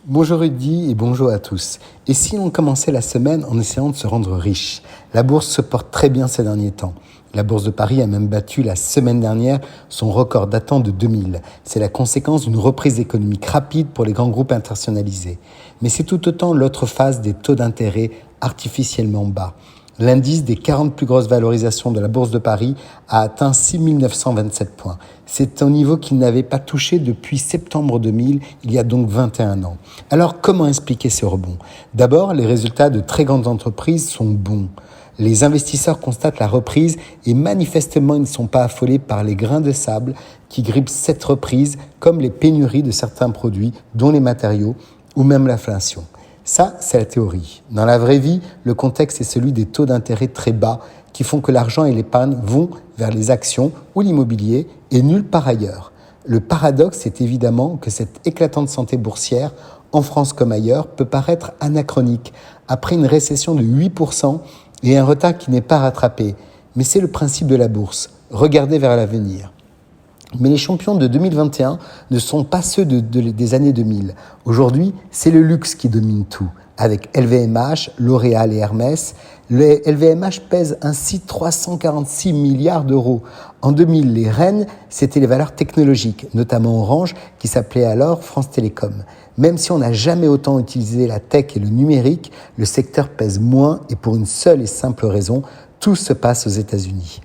Bonjour Rudy et bonjour à tous. Et si on commençait la semaine en essayant de se rendre riche? La bourse se porte très bien ces derniers temps. La bourse de Paris a même battu la semaine dernière son record datant de 2000. C'est la conséquence d'une reprise économique rapide pour les grands groupes internationalisés. Mais c'est tout autant l'autre phase des taux d'intérêt artificiellement bas. L'indice des 40 plus grosses valorisations de la Bourse de Paris a atteint 6 927 points. C'est un niveau qu'il n'avait pas touché depuis septembre 2000, il y a donc 21 ans. Alors comment expliquer ce rebond? D'abord, les résultats de très grandes entreprises sont bons. Les investisseurs constatent la reprise et manifestement ils ne sont pas affolés par les grains de sable qui grippent cette reprise, comme les pénuries de certains produits, dont les matériaux ou même l'inflation. Ça, c'est la théorie. Dans la vraie vie, le contexte est celui des taux d'intérêt très bas qui font que l'argent et l'épargne vont vers les actions ou l'immobilier et nulle part ailleurs. Le paradoxe est évidemment que cette éclatante santé boursière, en France comme ailleurs, peut paraître anachronique après une récession de 8% et un retard qui n'est pas rattrapé. Mais c'est le principe de la bourse. Regardez vers l'avenir. Mais les champions de 2021 ne sont pas ceux des années 2000. Aujourd'hui, c'est le luxe qui domine tout. Avec LVMH, L'Oréal et Hermès, le LVMH pèse ainsi 346 milliards d'euros. En 2000, les reines, c'était les valeurs technologiques, notamment Orange, qui s'appelait alors France Télécom. Même si on n'a jamais autant utilisé la tech et le numérique, le secteur pèse moins et pour une seule et simple raison, tout se passe aux États-Unis.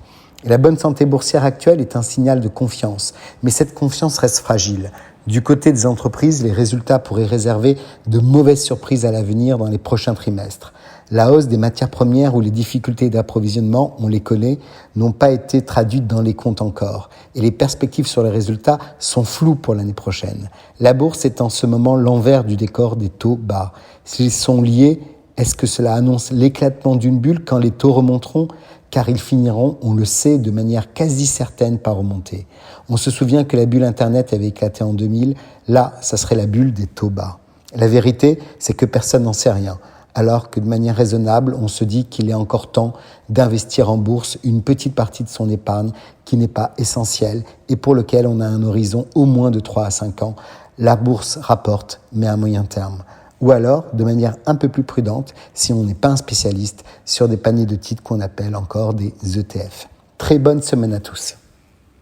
Et la bonne santé boursière actuelle est un signal de confiance, mais cette confiance reste fragile. Du côté des entreprises, les résultats pourraient réserver de mauvaises surprises à l'avenir dans les prochains trimestres. La hausse des matières premières ou les difficultés d'approvisionnement, on les connaît, n'ont pas été traduites dans les comptes encore. Et les perspectives sur les résultats sont floues pour l'année prochaine. La bourse est en ce moment l'envers du décor des taux bas. S'ils sont liés, est-ce que cela annonce l'éclatement d'une bulle quand les taux remonteront ? Car ils finiront, on le sait, de manière quasi certaine par remonter. On se souvient que la bulle Internet avait éclaté en 2000. Là, ça serait la bulle des taux bas. La vérité, c'est que personne n'en sait rien. Alors que de manière raisonnable, on se dit qu'il est encore temps d'investir en bourse une petite partie de son épargne qui n'est pas essentielle et pour lequel on a un horizon au moins de 3 à 5 ans. La bourse rapporte, mais à moyen terme. Ou alors, de manière un peu plus prudente, si on n'est pas un spécialiste, sur des paniers de titres qu'on appelle encore des ETF. Très bonne semaine à tous.